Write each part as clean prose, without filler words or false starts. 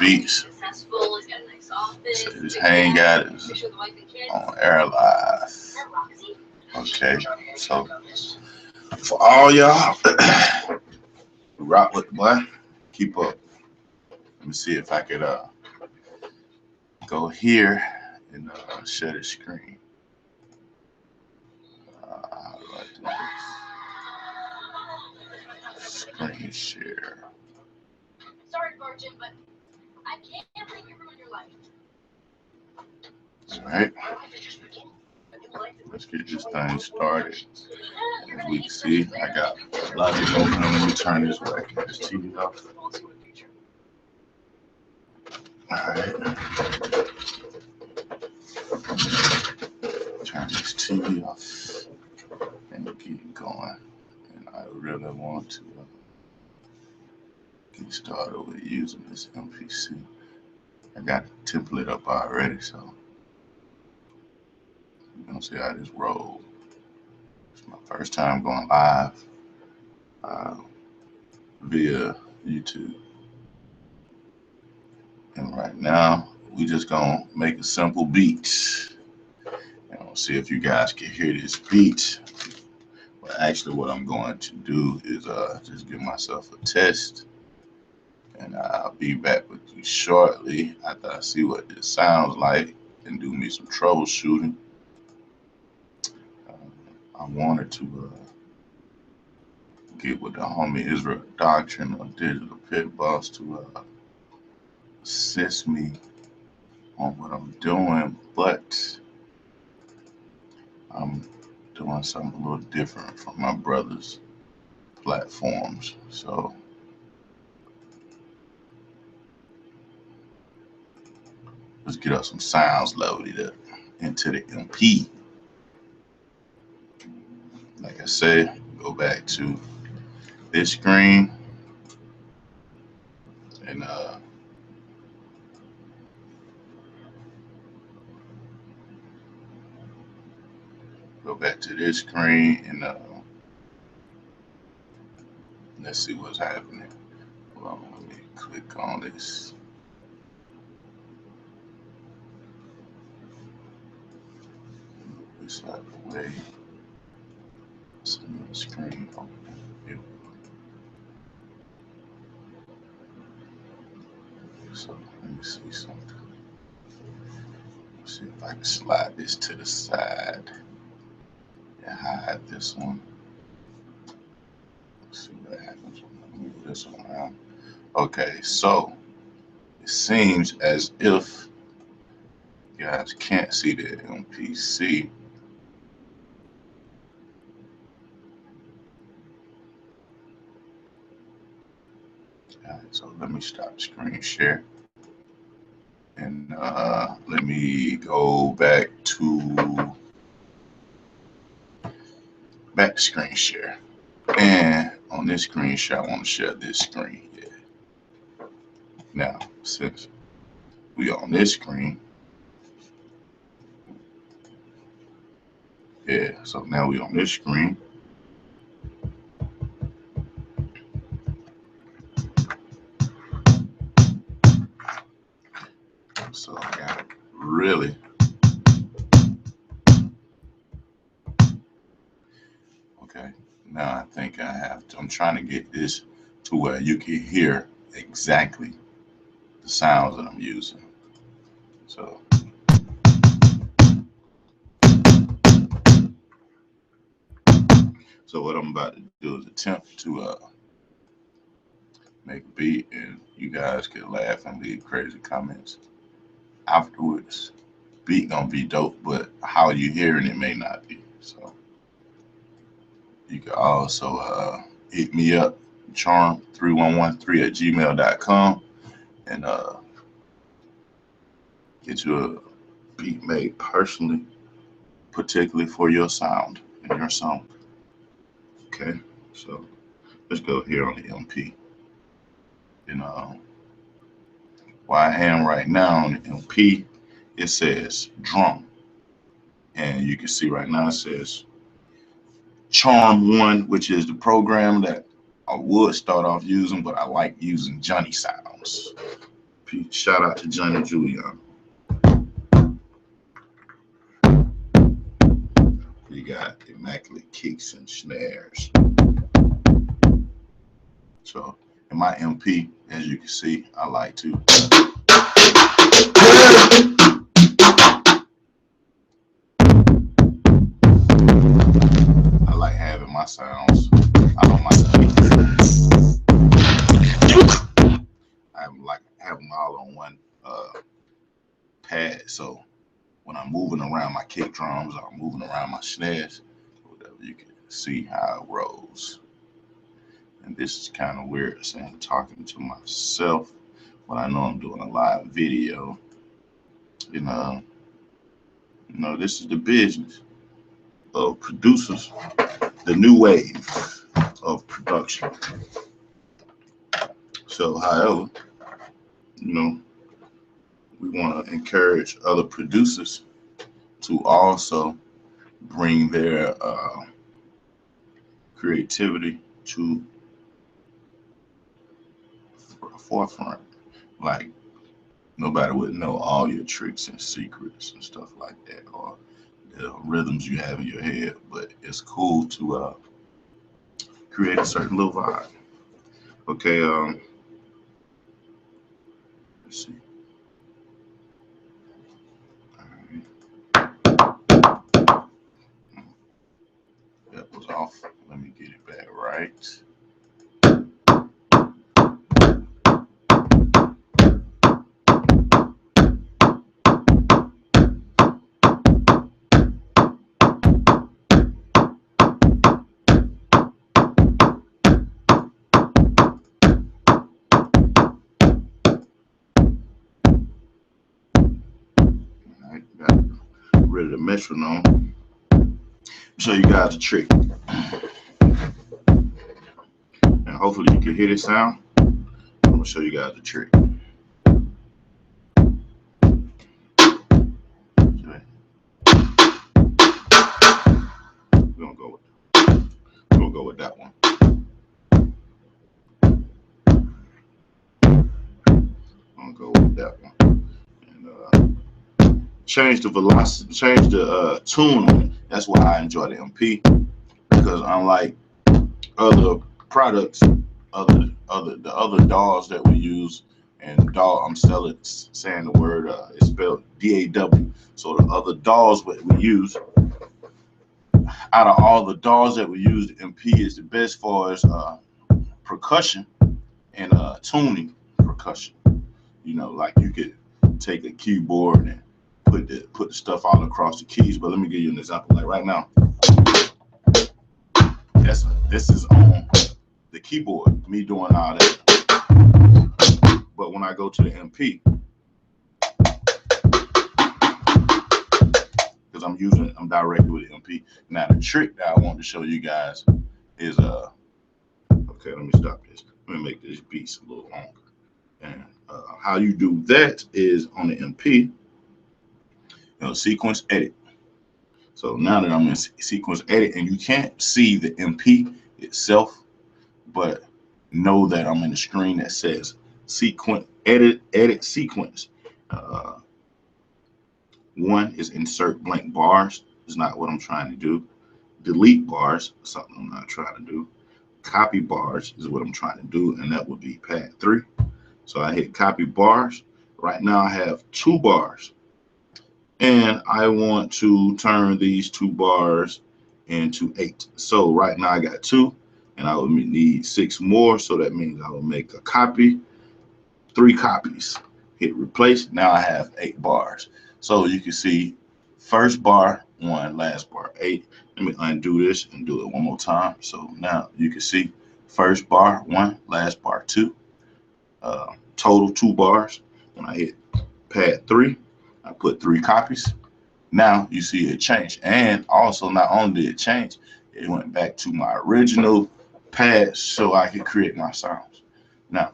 beats. So this hang out is on Air Live. Okay, so for all y'all who rock with the boy, keep up. Let me see if I could go here and share the screen. How do I do this? Screen share. All right. Let's get this thing started. As we can see, I got Logic open. Let me turn this way. Get this TV off. Alright. Turn this TV off and get it going. And I really want to get started with using this MPC. I got the template up already, so you're gonna see how this rolls. It's my first time going live via YouTube. And right now, we just gonna make a simple beat. And we'll see if you guys can hear this beat. But actually what I'm going to do is just give myself a test. And I'll be back with you shortly after I see what this sounds like and do me some troubleshooting. I wanted to get with the homie Israel Doctrine of Digital Pit Boss to assist me on what I'm doing, but I'm doing something a little different from my brother's platforms. So let's get us some sounds loaded up into the MP. Like I said, go back to this screen and go back to this screen and let's see what's happening. Hold on, let me click on this. This out of the way. Let's see the screen open. Here. So let me see something. Let's see if I can slide this to the side and hide this one. Let's see what happens when I move this one around. Okay, so it seems as if you guys can't see the MPC. All right, so let me stop screen share. And let me go back to screen share. And on this screen share, I want to share this screen. Yeah. Now, since we on this screen, yeah. So now we on this screen. So I got really. Okay, now I think I have to, I'm trying to get this to where you can hear exactly the sounds that I'm using. So what I'm about to do is attempt to make a beat, and you guys can laugh and leave crazy comments afterwards. Beat gonna be dope, but how you hearing it may not be. So you can also hit me up, charm3113@gmail.com, and get you a beat made personally, particularly for your sound and your song. Okay, so let's go here on the MP. And where I am right now on the MP, it says drum. And you can see right now it says Charm 1, which is the program that I would start off using, but I like using Johnny Sounds. Shout out to Johnny Julian. We got immaculate kicks and snares. So in my MP, as you can see, I like to having my sounds. I don't like I like have them all on one pad. So when I'm moving around my kick drums or moving around my snares, whatever, you can see how it rolls. And this is kind of weird saying talking to myself when I know I'm doing a live video. You know, this is the business of producers, the new wave of production. So, however, we want to encourage other producers to also bring their creativity to the forefront. Like, nobody would know all your tricks and secrets and stuff like that, or the rhythms you have in your head, but it's cool to create a certain little vibe. Okay, let's see. That was off. Let me get it back right. Got rid of the metronome. Show you guys a trick, and hopefully you can hear this sound. I'm gonna show you guys a trick. We're gonna go with that one. And change the velocity, change the tune on it. That's why I enjoy the MP, because unlike other products, the other DAWs that we use, and DAW, I'm saying the word, it's spelled D-A-W. So the other DAWs that we use, out of all the DAWs that we use, the MP is the best for as percussion and tuning percussion. Like you could take a keyboard and put the stuff all across the keys. But let me give you an example. Like right now, this is on the keyboard, me doing all that. But when I go to the MP, because I'm directly with the MP. Now the trick that I want to show you guys is okay, let me stop this. Let me make this beat a little longer. And how you do that is on the MP, sequence edit. So now that I'm in sequence edit, and you can't see the MP itself, but know that I'm in the screen that says sequence edit sequence. One is insert blank bars. Is not what I'm trying to do. Delete bars, something I'm not trying to do. Copy bars is what I'm trying to do, and that would be pad 3. So I hit copy bars. Right now I have 2 bars, and I want to turn these 2 bars into 8. So right now I got 2, and I will need 6 more. So that means I will make a copy, 3 copies. Hit replace. Now I have 8 bars. So you can see first bar 1, last bar 8. Let me undo this and do it one more time. So now you can see first bar 1, last bar 2. Total 2 bars. When I hit pad 3, I put 3 copies. Now you see it change. And also, not only did it change, it went back to my original pad so I could create my sounds. Now,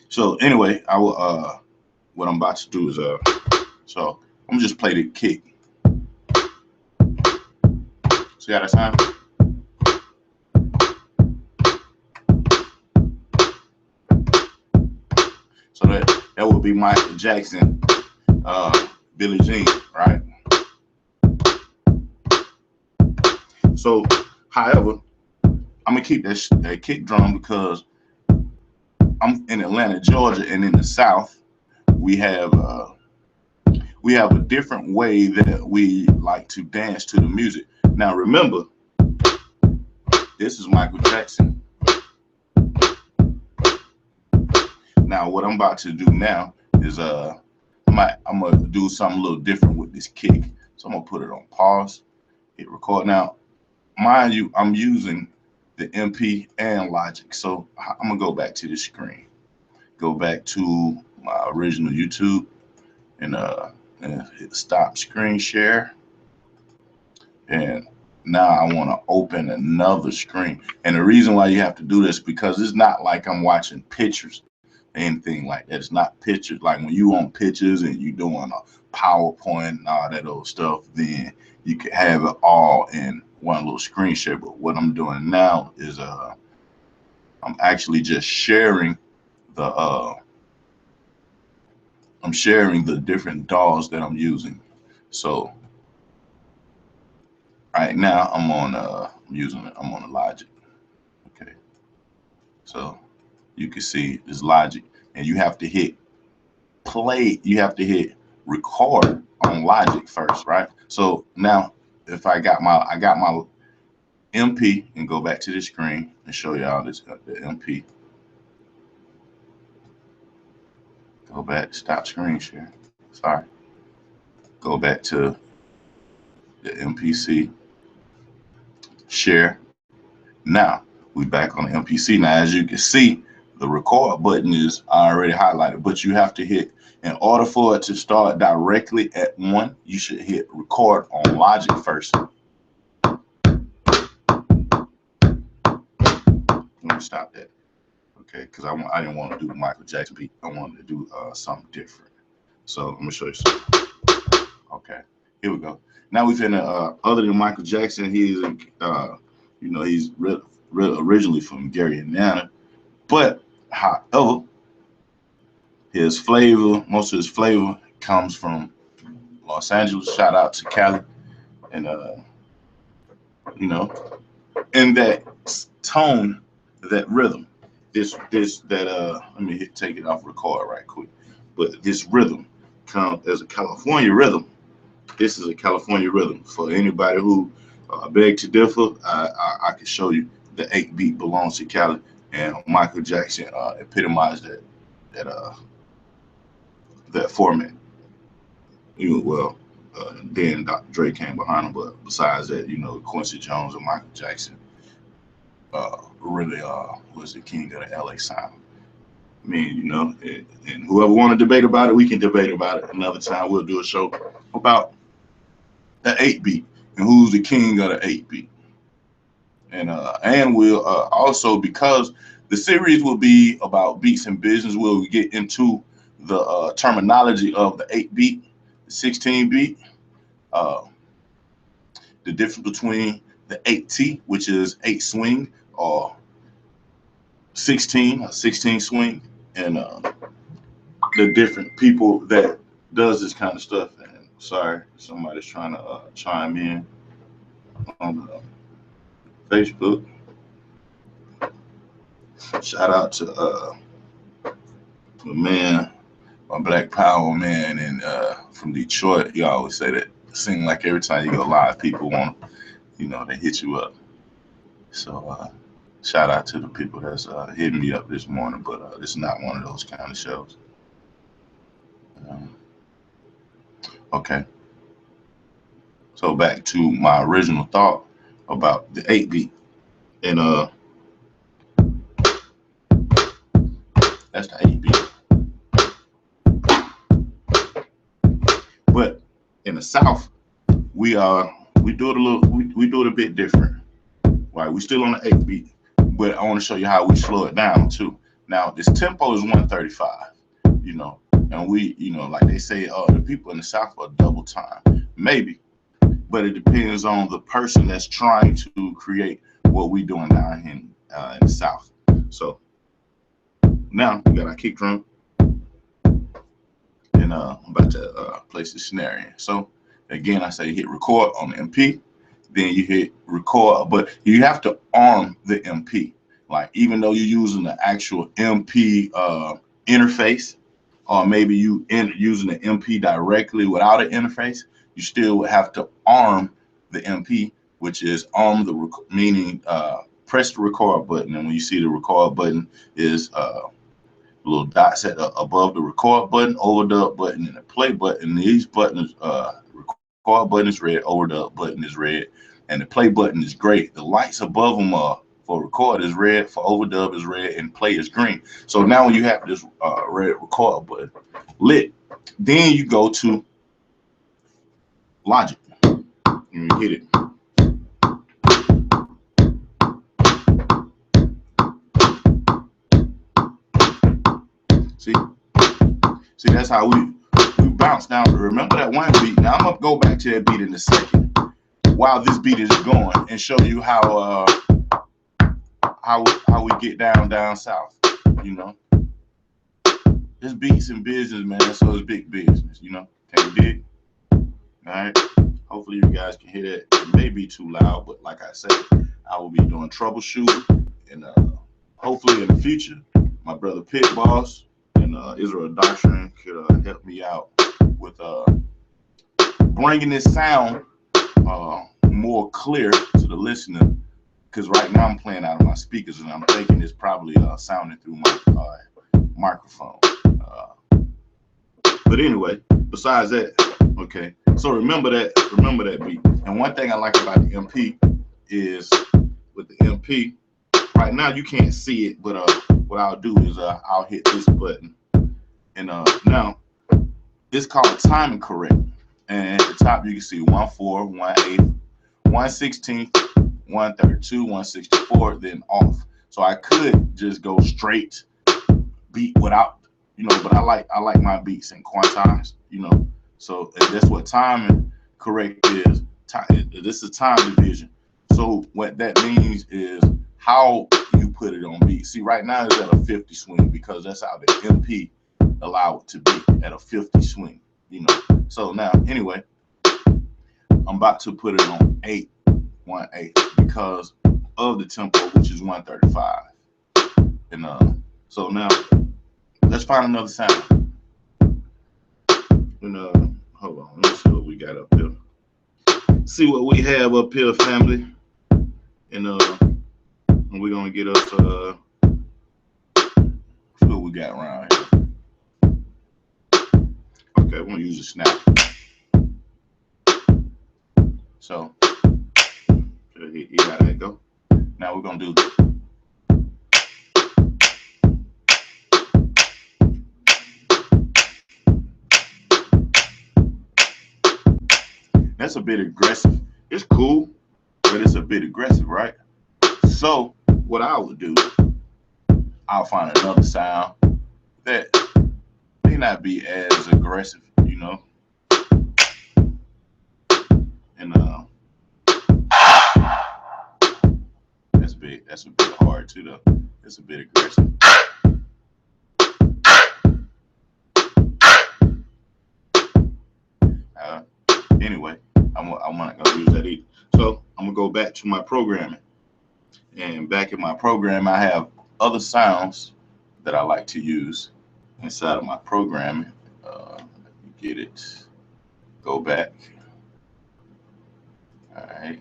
so anyway, I will what I'm about to do is so I'm gonna just play the kick. See how that sounds? So that would be Michael Jackson, Billie Jean, right? So, however, I'm gonna keep that kick drum because I'm in Atlanta, Georgia, and in the South, we have a different way that we like to dance to the music. Now, remember, this is Michael Jackson. Now, what I'm about to do now is I'm gonna do something a little different with this kick. So I'm gonna put it on pause, hit record. Now, mind you, I'm using the MP and Logic. So I'm gonna go back to the screen, go back to my original YouTube, and hit stop screen share. And now I want to open another screen. And the reason why you have to do this because it's not like I'm watching pictures, anything like that. It's not pictures. Like when you on pictures and you doing a PowerPoint and all that old stuff, then you can have it all in one little screen share. But what I'm doing now is I'm actually just sharing the different DAWs that I'm using. So right now I'm on I'm on the Logic. Okay. So you can see this Logic, and you have to hit play, you have to hit record on Logic first, right? So now if I got my MP and go back to the screen and show y'all this the MP. Go back, stop screen share. Sorry. Go back to the MPC share. Now we back on the MPC. Now as you can see, the record button is already highlighted, but you have to hit, in order for it to start directly at 1, you should hit record on Logic first. Let me stop that. Okay, because I didn't want to do the Michael Jackson beat. I wanted to do something different. So let me show you something. Okay, here we go. Now we've been other than Michael Jackson, he's he's originally from Gary, Indiana, but however, his flavor, most of his flavor comes from Los Angeles. Shout out to Cali, and in that tone, that rhythm, let me take it off record right quick. But this rhythm comes as a California rhythm. This is a California rhythm. For anybody who beg to differ, I can show you the 8-beat belongs to Cali, and Michael Jackson epitomized that format. Then Dr. Dre came behind him, but besides that, Quincy Jones and Michael Jackson really was the king of the LA sound. I mean, and whoever want to debate about it, we can debate about it. Another time we'll do a show about the 8-beat and who's the king of the 8-beat. And we'll also, because the series will be about beats and business, we'll get into the terminology of the 8-beat, the 16-beat, the difference between the 8T, which is 8 swing, or 16 swing, and the different people that does this kind of stuff. And sorry, somebody's trying to chime in on Facebook. Shout out to the man, my Black Power man, and from Detroit. He always say that. Seem like every time you go live, people want, they hit you up. So shout out to the people that's hitting me up this morning, but it's not one of those kind of shows. Okay. So back to my original thought about the 8-beat, and that's the 8-beat. But in the South, we do it a bit different. Right, we still on the 8-beat, but I want to show you how we slow it down too. Now this tempo is 135, and we, like they say, the people in the South are double time, maybe, but it depends on the person that's trying to create what we doing down here in the South. So now we got our kick drum, and I'm about to place the snare in. So again, I say hit record on the MP, then you hit record, but you have to arm the MP. Like even though you're using the actual MP interface, or maybe using the MP directly without an interface, you still would have to arm the MP, which is arm the meaning press the record button. And when you see the record button is little dot set above the record button, overdub button, and the play button. These buttons, record button is red, overdub button is red, and the play button is gray. The lights above them for record is red, for overdub is red, and play is green. So now when you have this red record button lit, then you go to Logic and you hit it. See, that's how we bounce down. Remember that one beat. Now I'm gonna go back to that beat in a second while this beat is going and show you how we get down south. You know, this beats in business, man. So it's big business. You know, can you dig? All right. Hopefully you guys can hear that. It may be too loud, but like I said, I will be doing troubleshooting, and hopefully in the future, my brother Pit Boss and Israel Doctrine could help me out with bringing this sound more clear to the listener. Because right now I'm playing out of my speakers, and I'm thinking it's probably sounding through my microphone. But anyway, besides that, okay. So remember that beat. And one thing I like about the MP is with the MP, right now you can't see it, but what I'll do is I'll hit this button, and now it's called timing correct. And at the top you can see 1/4, 1/8, 1/16, 1/32, 1/64, then off. So I could just go straight beat without, you know, but I like my beats in quantized, you know. So that's what timing correct is. This is time division. So what that means is how you put it on beat. See, right now it's at a 50 swing because that's how the MP allow it to be at a 50 swing, you know. So now, anyway, I'm about to put it on 8/1/8 because of the tempo, which is 135. And so now let's find another sound. And hold on, let me see what we got up here. See what we have up here, family. And we're gonna get us see what we got around here. Okay, we're gonna use a snap. So you got that go. Now we're gonna do that's a bit aggressive. It's cool, but it's a bit aggressive, right? So what I would do, I'll find another sound that may not be as aggressive, you know. And that's a bit hard too, though. It's a bit aggressive. Anyway, I'm not gonna use that either. So I'm gonna go back to my programming, and back in my program, I have other sounds that I like to use inside of my programming. Get it. Go back. All right.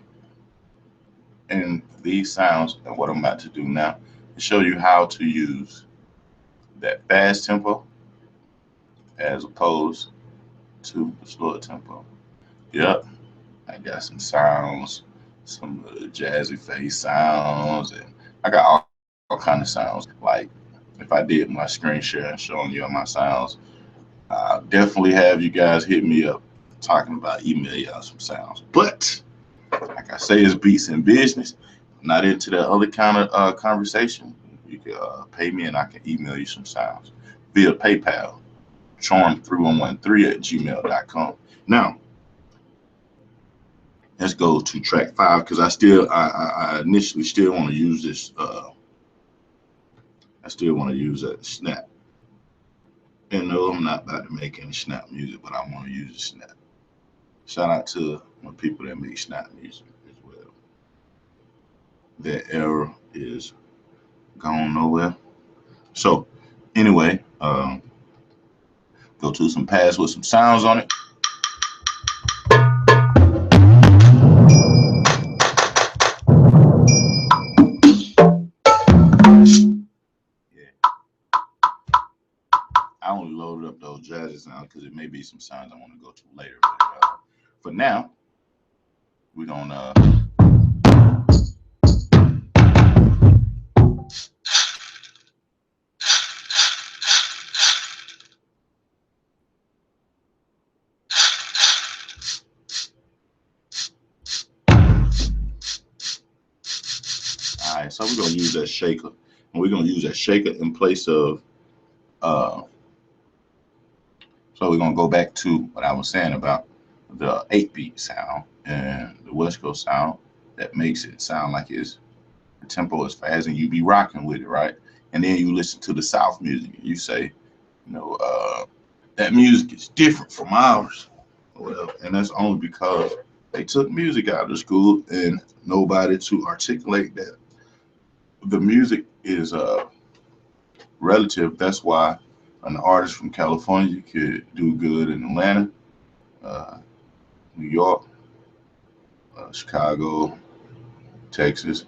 And these sounds, and what I'm about to do now, is show you how to use that fast tempo as opposed to the slower tempo. Yep, I got some sounds, some jazzy face sounds, and I got all kind of sounds. Like if I did my screen share and showing you all my sounds, I'll definitely have you guys hit me up talking about email y'all some sounds. But like I say, it's beats in business. I'm not into that other kind of conversation. You can pay me and I can email you some sounds via PayPal, charm3113@gmail.com. Now, let's go to track 5 because I initially still want to use this. I still want to use that snap. And no, I'm not about to make any snap music, but I want to use the snap. Shout out to my people that make snap music as well. That era is gone nowhere. So anyway, go to some pads with some sounds on it. I only loaded up those jazzy sounds because it may be some sounds I want to go to later. But for now, we're gonna all right. So we're gonna use that shaker, and we're gonna use that shaker in place of So we're gonna go back to what I was saying about the 8-beat sound and the West Coast sound that makes it sound like the tempo is fast and you be rocking with it, right? And then you listen to the South music and you say, that music is different from ours. Well, and that's only because they took music out of the school and nobody to articulate that the music is relative. That's why an artist from California could do good in Atlanta, uh, New York, Chicago, Texas,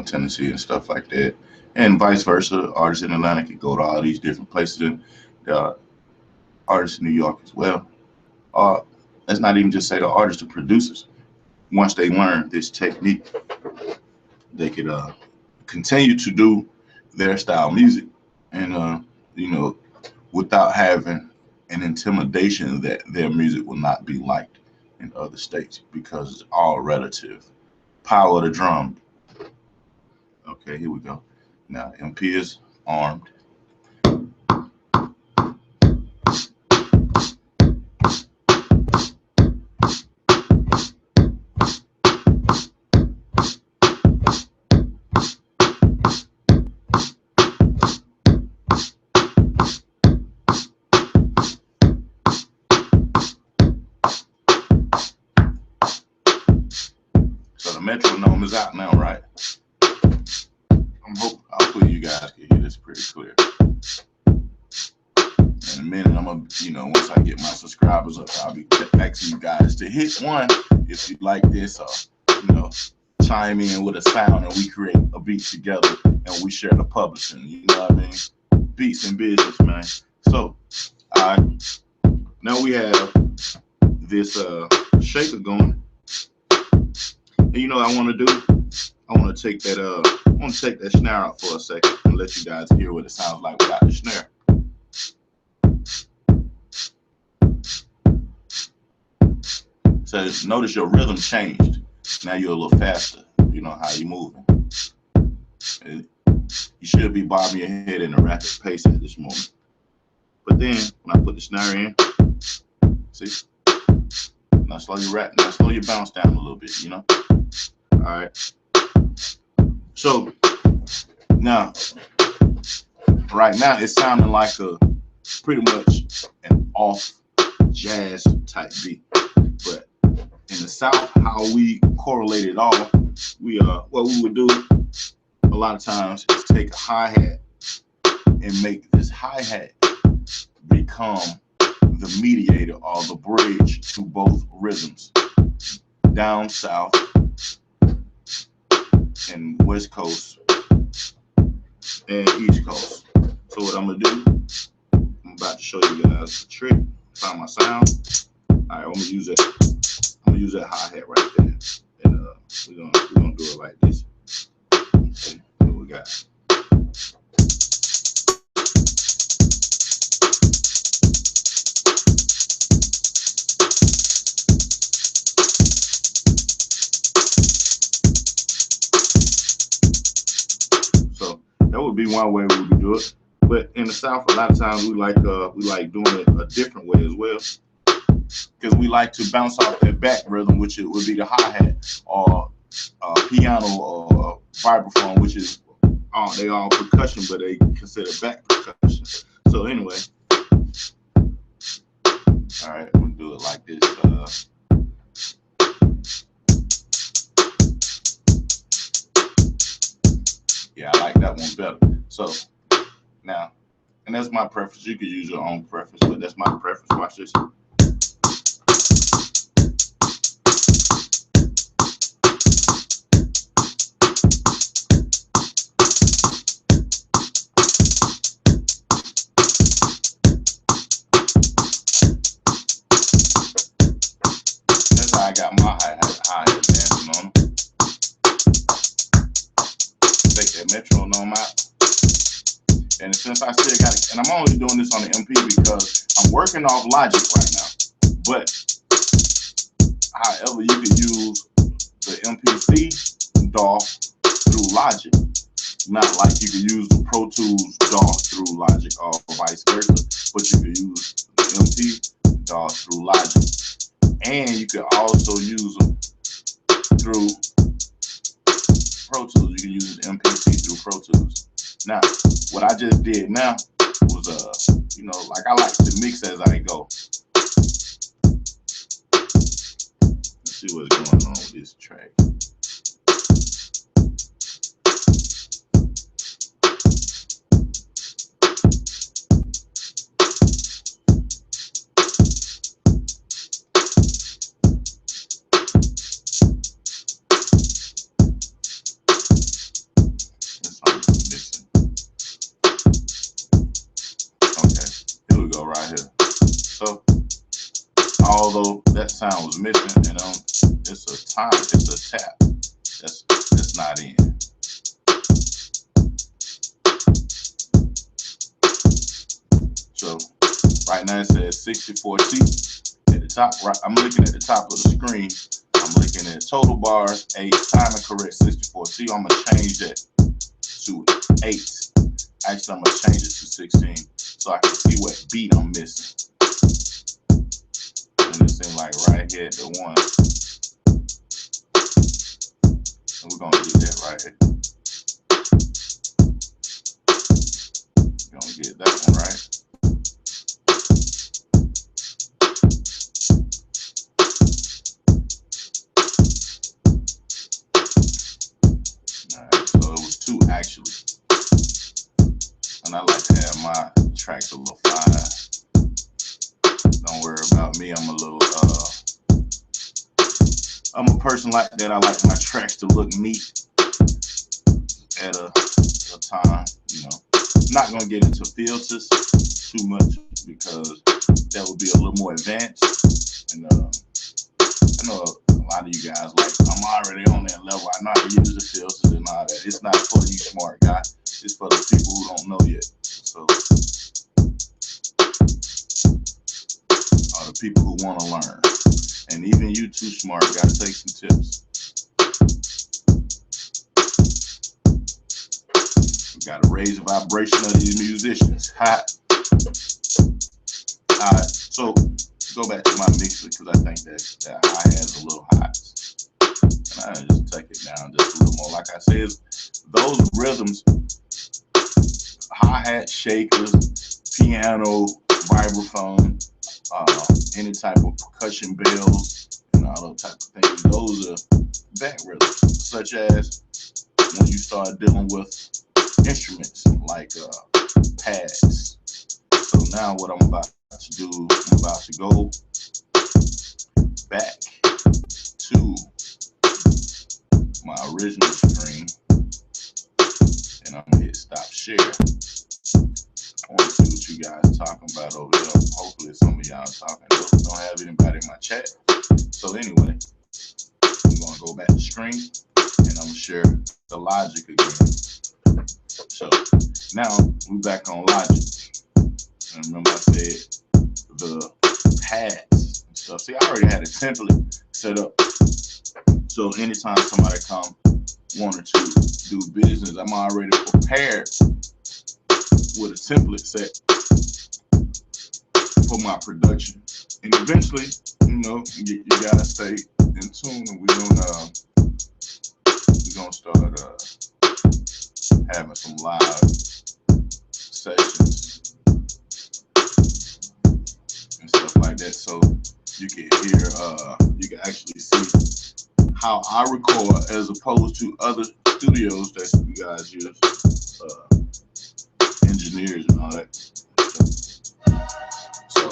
Tennessee and stuff like that. And vice versa. Artists in Atlanta could go to all these different places and artists in New York as well. Let's not even just say the artists, the producers. Once they learn this technique, they could continue to do their style music and, without having an intimidation that their music will not be liked in other states because it's all relative. Power of the drum. Okay, here we go. Now, MP is armed. So the metronome is out now, right? Hopefully you guys can hear this pretty clear. In a minute, I'm gonna, once I get my subscribers up, I'll be asking you guys to hit one if you like this, or chime in with a sound, and we create a beat together, and we share the publishing. You know what I mean? Beats and business, man. So, now we have this shaker going, and you know what I want to do? I want to take that snare out for a second and let you guys hear what it sounds like without the snare. So notice your rhythm changed. Now you're a little faster. You know how you're moving. You should be bobbing your head in a rapid pace at this moment. But then when I put the snare in, see? Now slow your bounce down a little bit, All right. So now, right now, it's sounding like pretty much an off jazz type beat. But in the South, how we correlate it all, what we would do a lot of times is take a hi-hat and make this hi-hat become the mediator or the bridge to both rhythms, down south and West Coast and East Coast. So what I'm gonna do, I'm about to show you guys a trick. Find my sound. All right, I'm gonna use that hi-hat right there, and we're gonna do it like this. See what we got. So that would be one way we would do it. But in the South, a lot of times we like doing it a different way as well, because we like to bounce off that back rhythm, which it would be the hi-hat or piano or vibraphone, which is they all percussion, but they consider back percussion. So anyway, all right, we'll do it like this. Yeah, I like that one better. So now, and that's my preference. You could use your own preference, but that's my preference. Watch this. That's how I got my hi-hat dancing on them. Take that metronome out. And since I still got it, and I'm only doing this on the MP because I'm working off Logic right now. But however, you can use the MPC DAW through Logic. Not like you can use the Pro Tools DAW through Logic or vice versa, but you can use the MP DAW through Logic. And you can also use them through Pro Tools. You can use the MPC through Pro Tools. Now, what I just did now was, you know, like I like to mix as I go. Let's see what's going on with this track. Right here. So although that sound was missing, you know, it's a tap that's not in. So right now it says 64T at the top. Right, I'm looking at the top of the screen. I'm looking at total bars 8, timing correct 64T. I'm gonna change that to 8. Actually, I'm gonna change it to 16 so I can see what beat I'm missing. And it seems like right here at the 1. And we're gonna get that right here. We're gonna get that one right. Alright, so it was 2 actually. And I like to have my tracks a little fine. Don't worry about me. I'm a person like that. I like my tracks to look neat at a time, you know. I'm not gonna get into filters too much because that would be a little more advanced. And I know a lot of you guys like, I'm already on that level. I know how to use the filters and all that. It's not for you smart guy. It's for the people who don't know yet. So, or the people who want to learn. And even you too smart, gotta take some tips. We gotta raise the vibration of these musicians. Hot. Alright, so go back to my mixer because I think that hi-hat's a little hot. And I just take it down just a little more. Like I said, those rhythms, hi-hat, shakers, piano, vibraphone, any type of percussion bells, and all those type of things. Those are back rhythms, such as when you start dealing with instruments like pads. So now what I'm about to do, I'm about to go back to my original screen, and I'm gonna hit stop share. I want to see what you guys talking about over there. Hopefully some of y'all talking. Don't have anybody in my chat. So anyway, I'm gonna go back to screen and I'm gonna share the Logic again. So now we're back on Logic. And remember I said the pads and stuff. See, I already had a template set up. So anytime somebody wanted to do business, I'm already prepared with a template set for my production. And eventually, you know, you gotta stay in tune, and we're gonna start having some live sessions that so you can hear, you can actually see how I record as opposed to other studios that you guys use, engineers and all that. So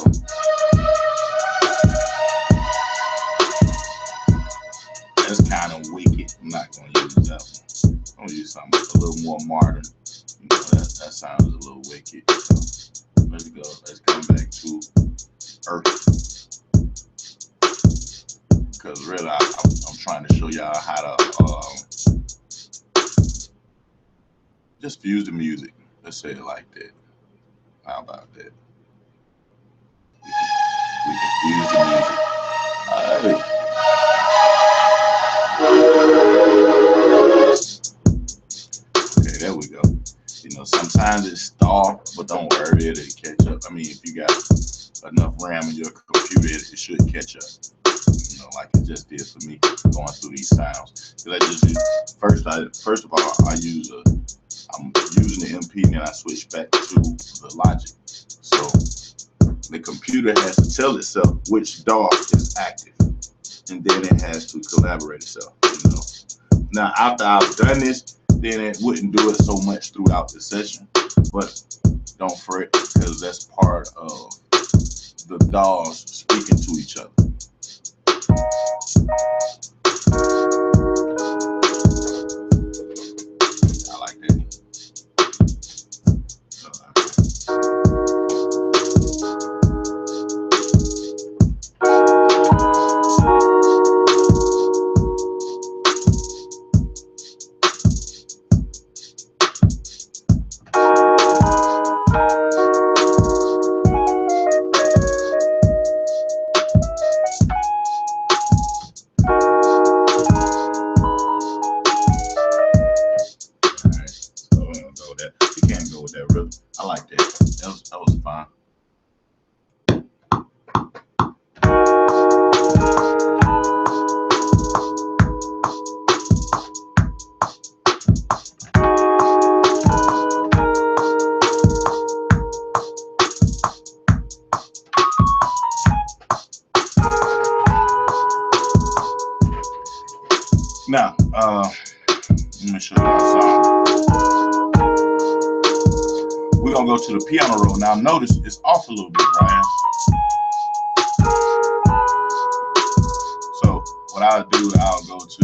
that's kind of wicked. I'm not going to use that one. I'm going to use something a little more modern. You know, that sound is a little wicked. So let's go. Let's come back to Earth. Because really, I'm trying to show y'all how to just fuse the music. Let's say it like that. How about that? We can fuse the music. Okay, there we go. You know, sometimes it's stalled, but don't worry, it'll catch up. I mean, if you got enough RAM in your computer, it should catch up. You know, like it just did for me going through these sounds. Cause I just use, first of all, I'm using the MP, and then I switch back to the Logic. So the computer has to tell itself which DAW is active, and then it has to collaborate itself. You know. Now after I've done this, then it wouldn't do it so much throughout the session, but don't fret because that's part of the DAWs speaking to each other. I like that. I like that. That was fine. Now, let me show you a song. We're gonna go to the piano roll. Now notice it's off a little bit, Ryan. So what I'll do, I'll go to,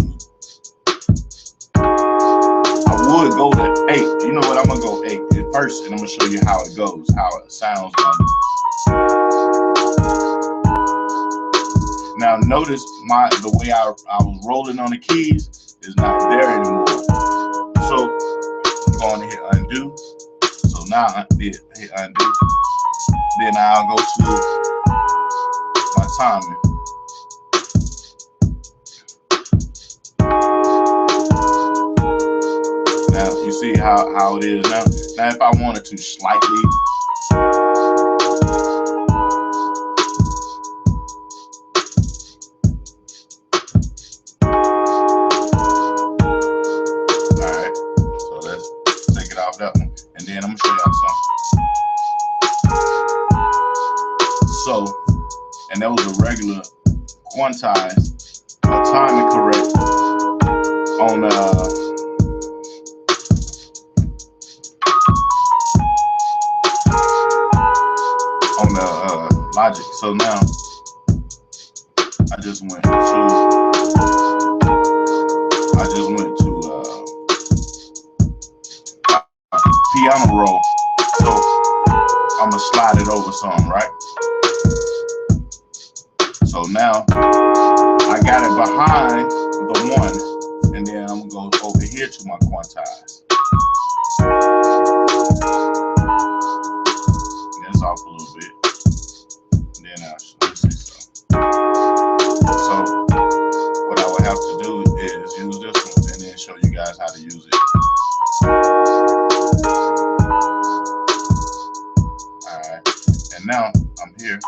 I would go to 8. You know what, I'm gonna go 8 at first, and I'm gonna show you how it goes, how it sounds. Now notice the way I was rolling on the keys is not there anymore. So I'm going to hit undo. So now I hit undo. Then I'll go to my timing. Now you see how it is now. Now if I wanted to slightly that one, and then I'm gonna show y'all something. So, and that was a regular quantized timing correct on the Logic. So now I just went to piano roll, so I'm gonna slide it over some, right? So now I got it behind the 1, and then I'm gonna go over here to my quantize. That's off a little bit. And then let's see something. So what I would have to do is use this one, and then show you guys how to use it. Now I'm here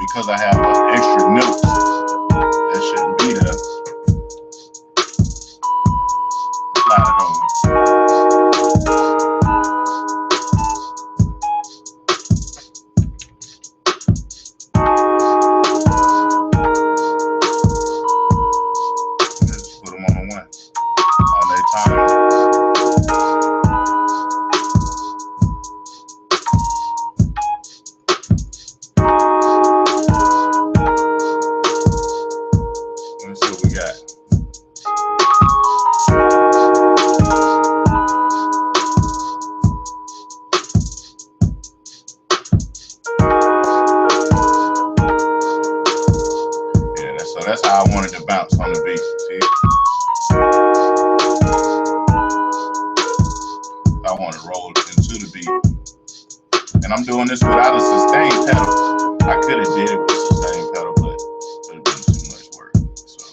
because I have extra notes that shouldn't be there. Slide it over. that's how I wanted to bounce on the beat. See? I want to roll into the beat. And I'm doing this without a sustain pedal. I could have did it with a sustain pedal, but it would have been too much work. So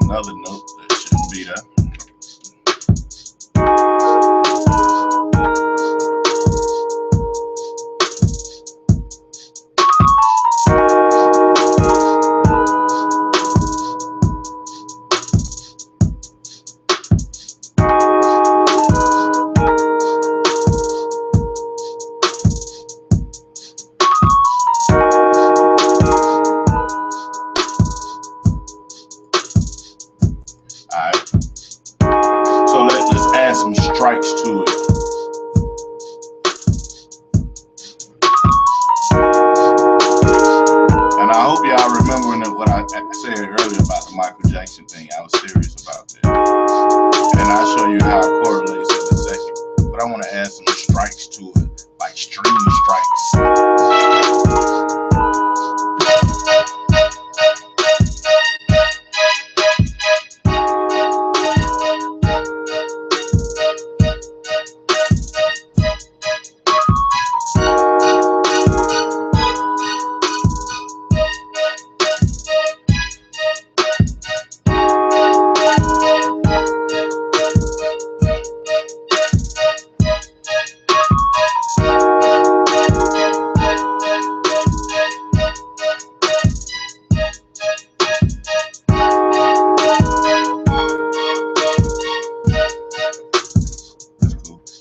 another note that shouldn't be there. Strikes to it. And I hope y'all remembering what I said earlier about the Michael Jackson thing. I was serious about that. And I'll show you how it correlates in a second. But I want to add some strikes to it, like string strikes.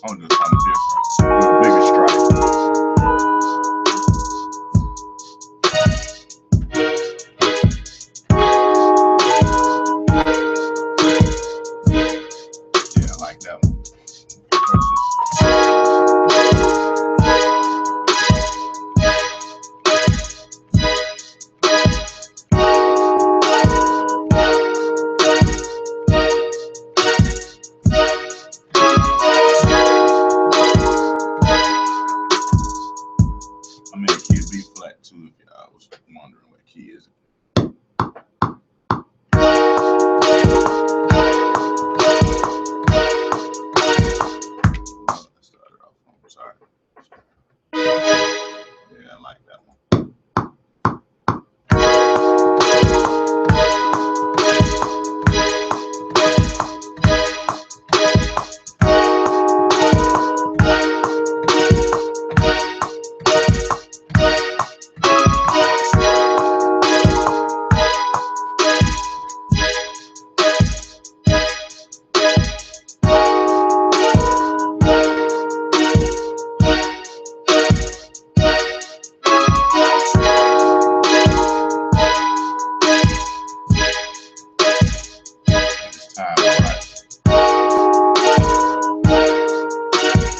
I'm gonna do something different. Do a bigger strike. Yeah, I like that one. I made a key B flat too, if y'all was wondering what key is. Started off on, sorry. Yeah, I like that one.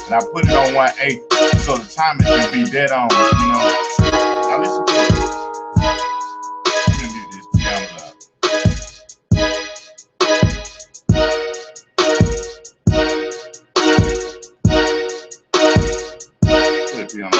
And I put it on 1/8 so the timing can be dead on, you know. Now listen to it. I'm gonna do this piano up. Put it piano up.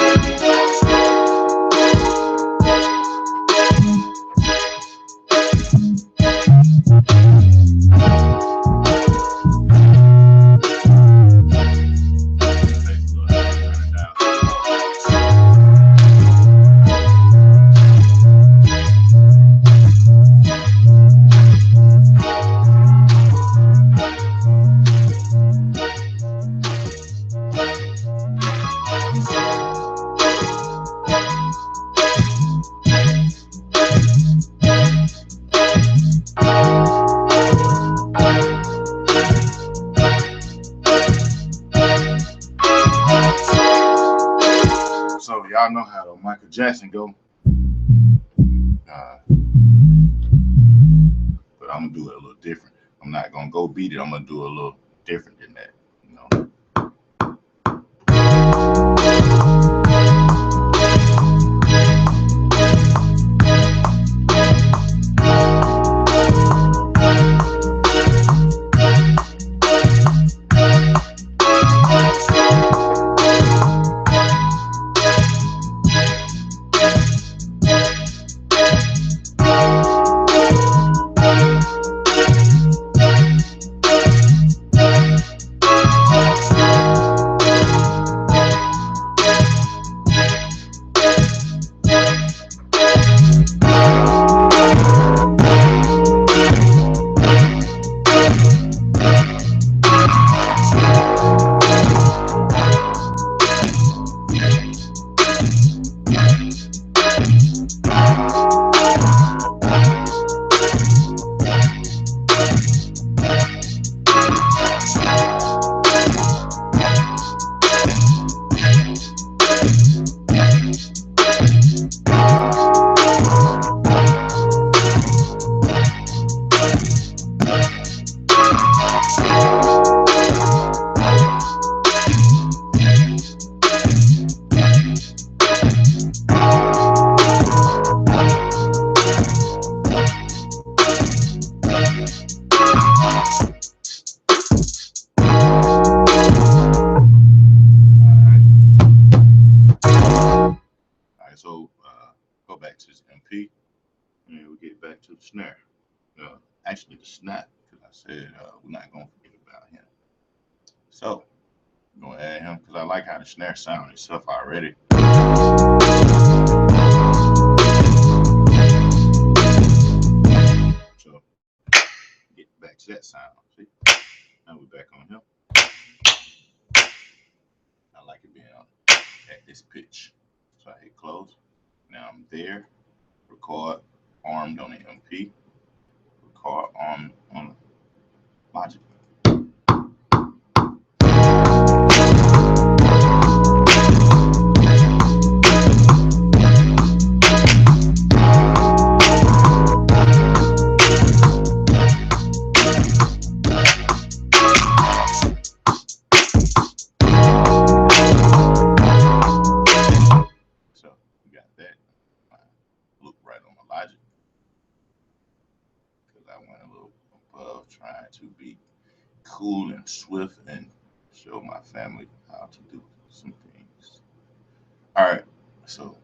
So y'all know how the Michael Jackson go. But I'm gonna do it a little different. I'm not gonna go beat it. I'm gonna do it a little different than that, you know. MP, and we'll get back to the snare. Actually, the snap, because I said we're not going to forget about him. So, I'm going to add him because I like how the snare sounds itself already. So, get back to that sound. See? Now we're back on him. I like it being at this pitch. So I hit close. Now I'm there. Record armed on the MP. Record armed on Logic. So we got that. Look right on my Logic. Because I went a little above trying to be cool and swift and show my family how to do some things. All right, so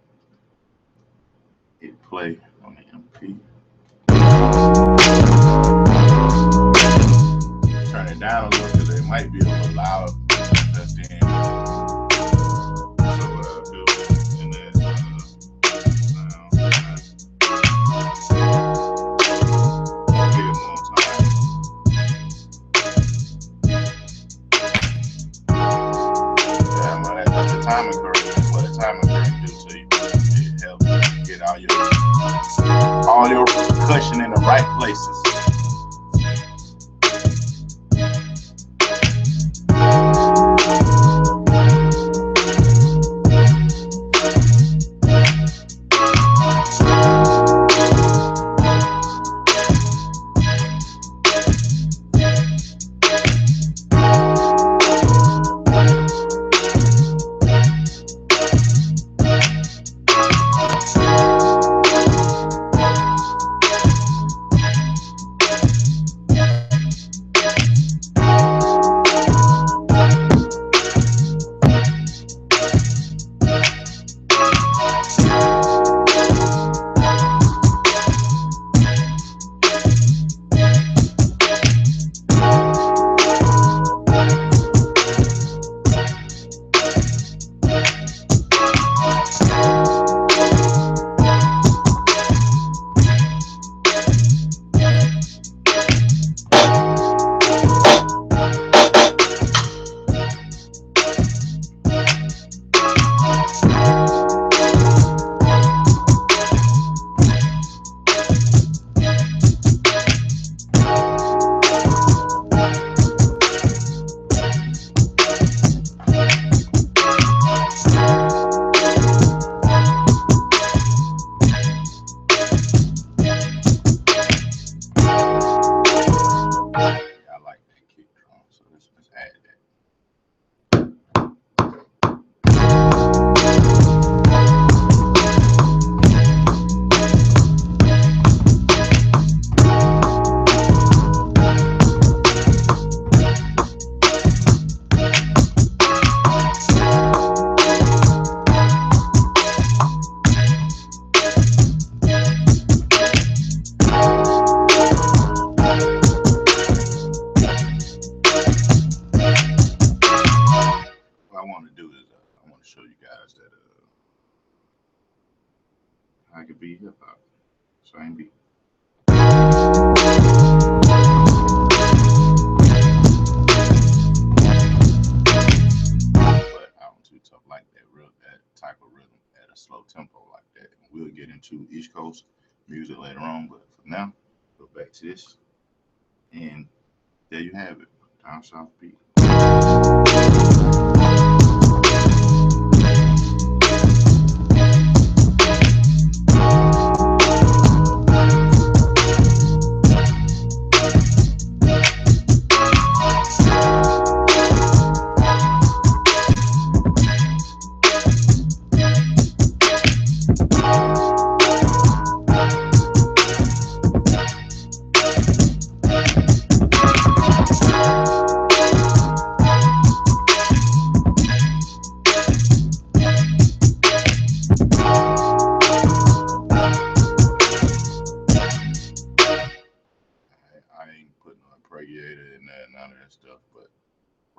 hit play on the MP. Turn it down a little because it might be a little loud. That's the end. So what I'll do in that sound, give it more time. Yeah, when that's the timing curve. What the timing curve do to you? It helps you get all your percussion in the right places. Show you guys that I could be hip hop. Same beat. But I'm too tough like that type of rhythm at a slow tempo like that. And we'll get into East Coast music later on, but for now, go back to this. And there you have it. Down South beat.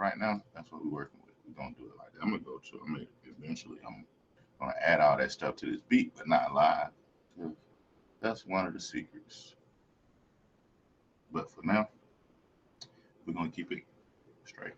right now, that's what we're working with. We're gonna do it like that. Eventually I'm gonna add all that stuff to this beat, but not live. That's one of the secrets. But for now, we're gonna keep it straight.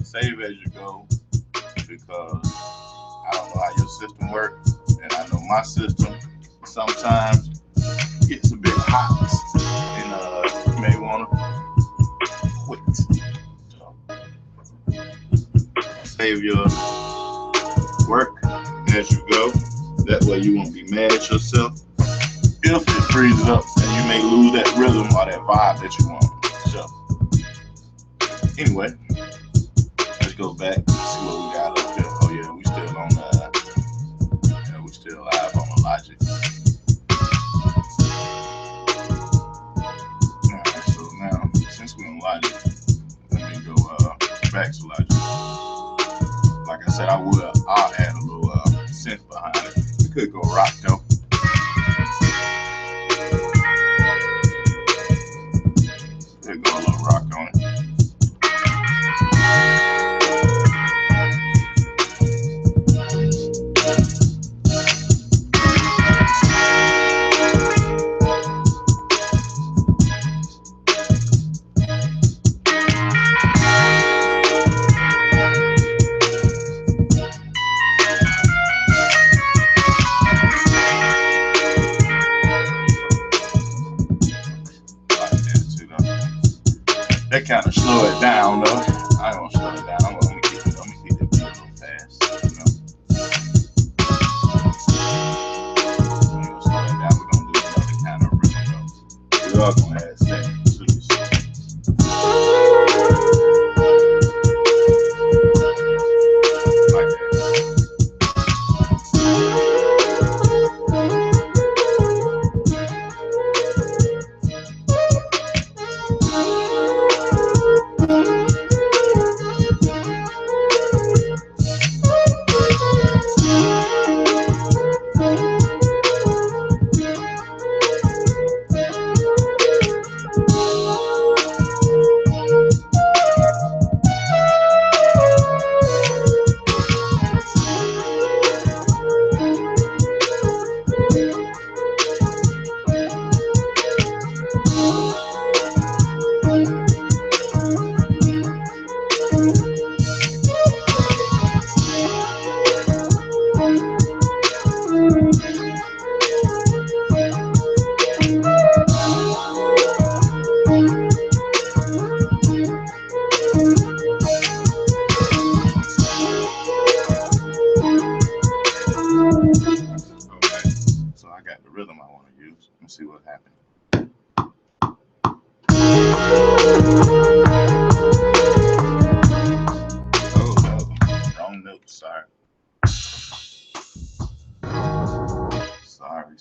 Save as you go, because I don't know how your system works, and I know my system sometimes gets a bit hot, and you may want to quit. So, save your work as you go. That way you won't be mad at yourself if it freezes up, and you may lose that rhythm or that vibe that you want. So, anyway. Go back and see what we got up here. Oh yeah, we still on we still live on the Logic. Alright, so now since we're on Logic, let me go back to Logic. Like I said, I'll add a little synth behind it. We could go rock though. Could go a little rock on it. That kind of slow it down though. I don't slow it down. I'm gonna keep it beat a little fast. You know? I'm gonna slow it down. We're gonna do another kind of rhythm though. We are gonna add seconds to this. Like that. rhythm I want to use. Let's see what happens. Oh, no. Wrong note. Sorry. Sorry.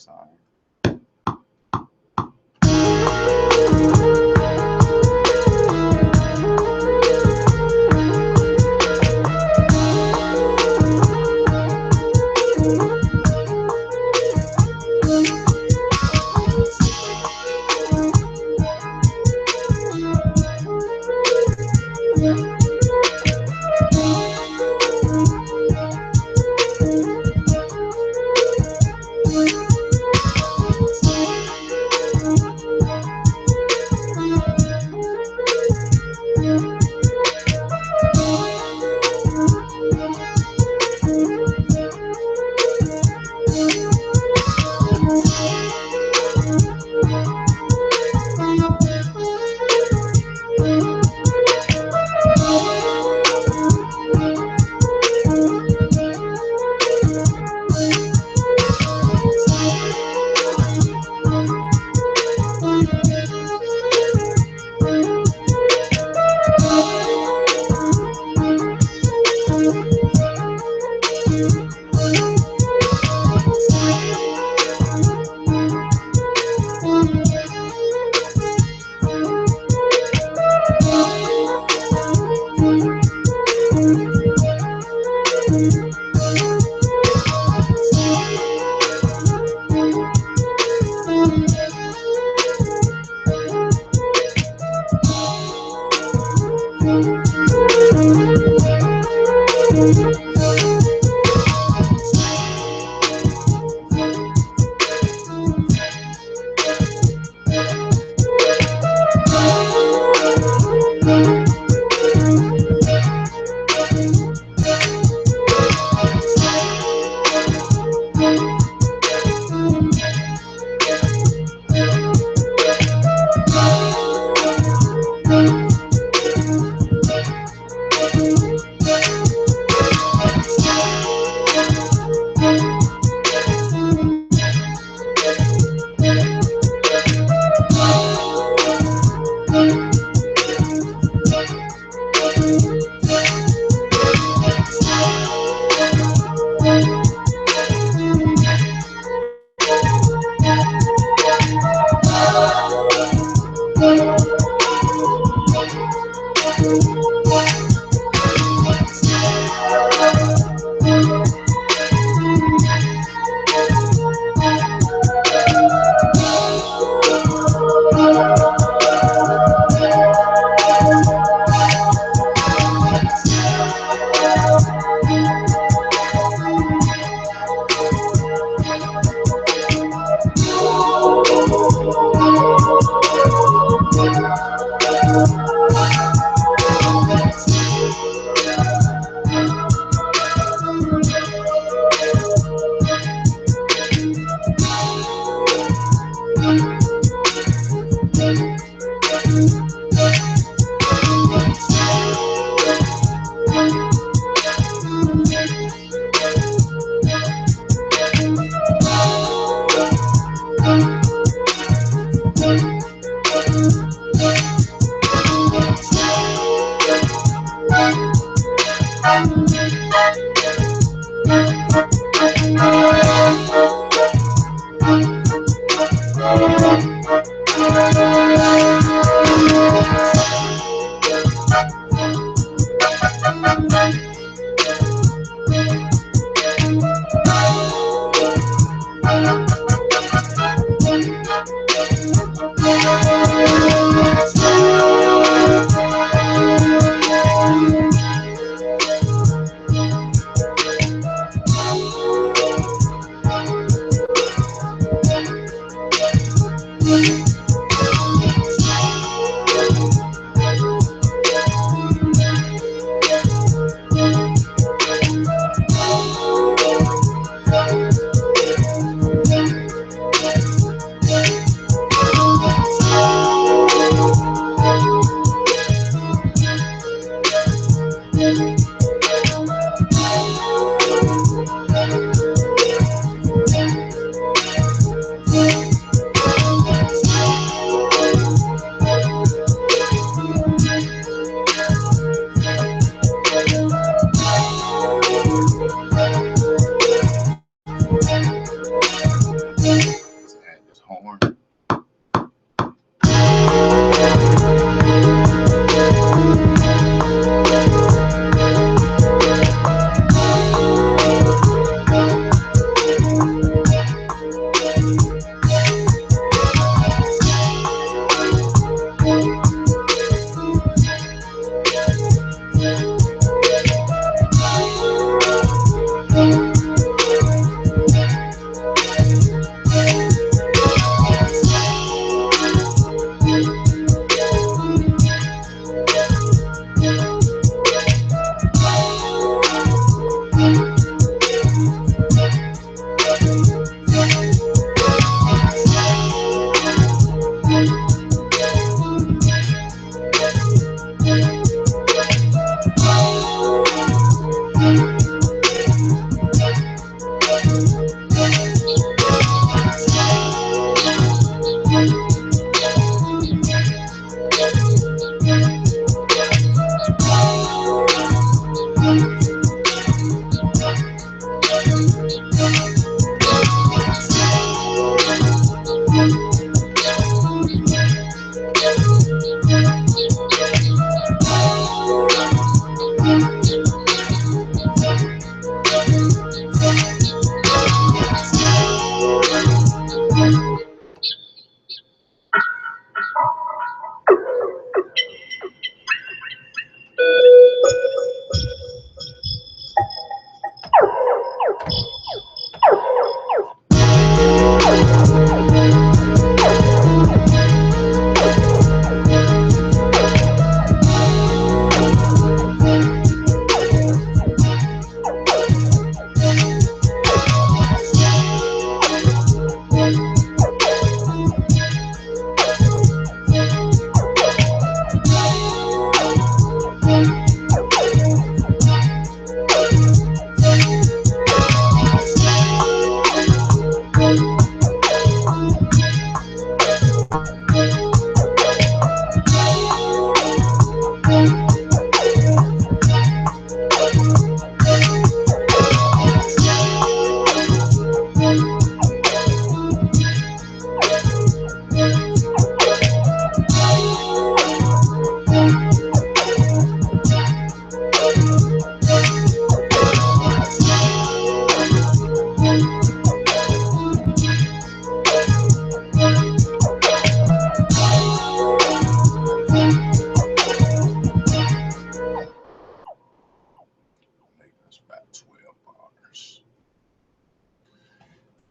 Let's add this horn.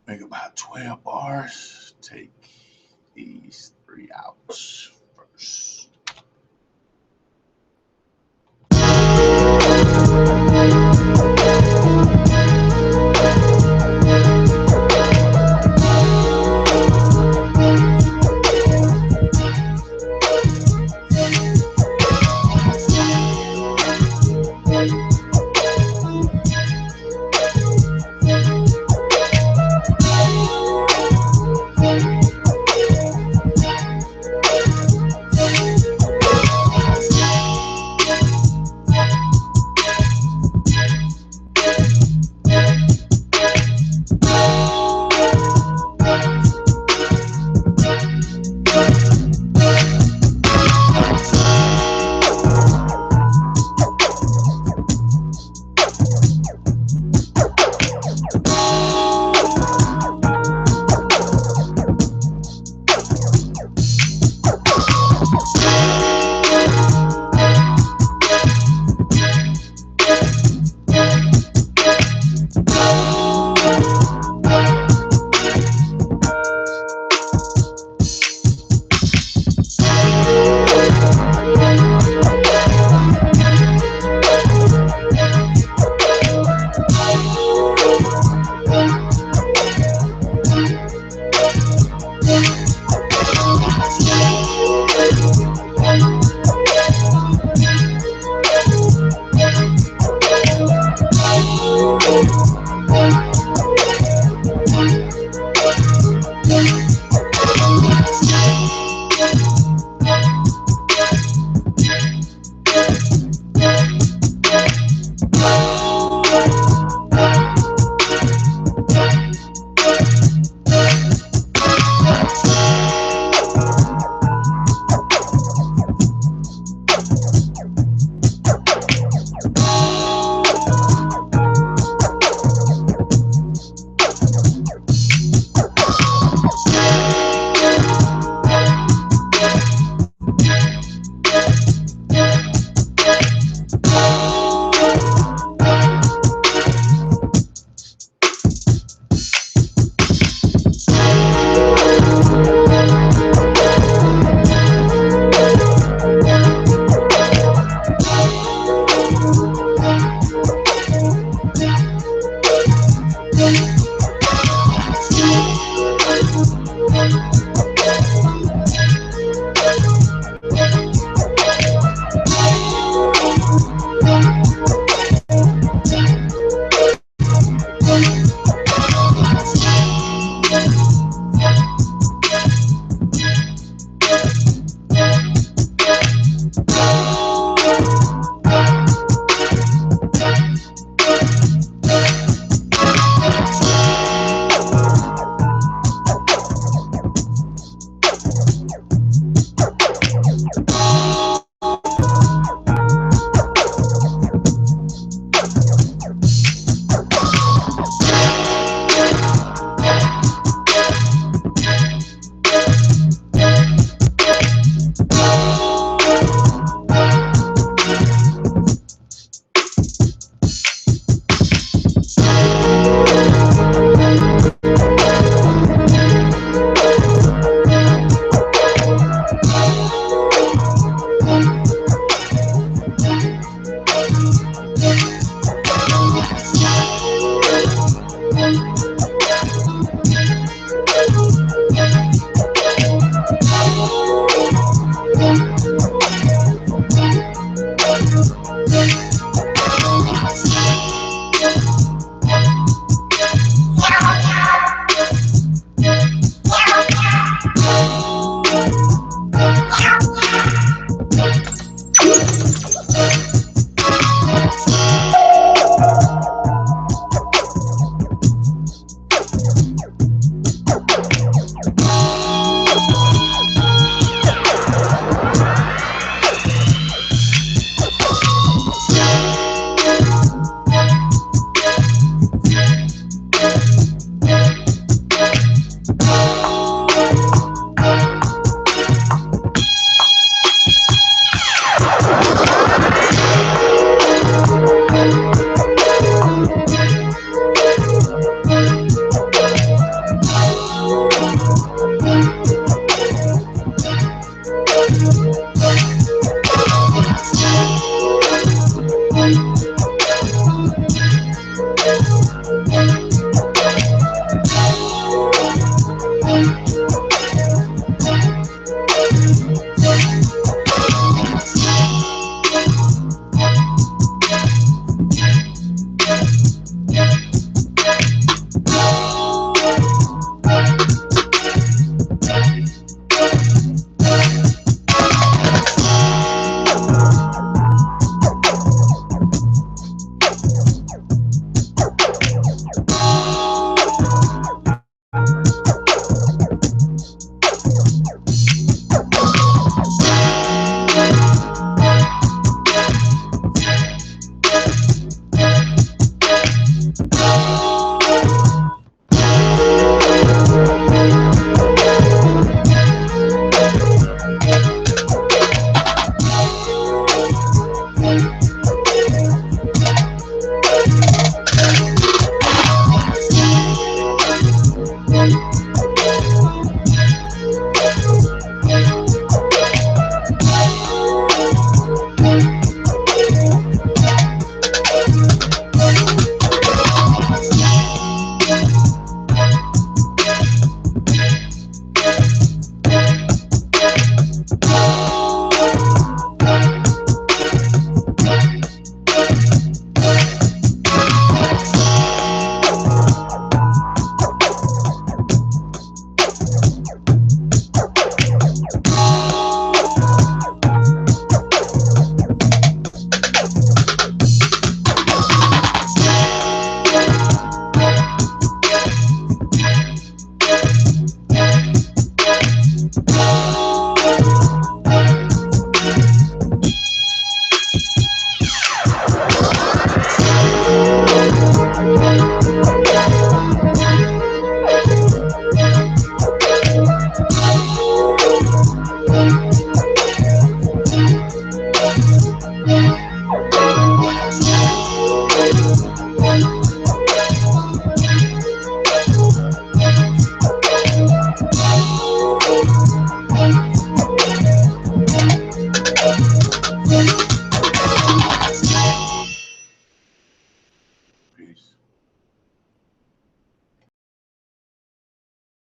Make about 12 bars. Take these 3 out first.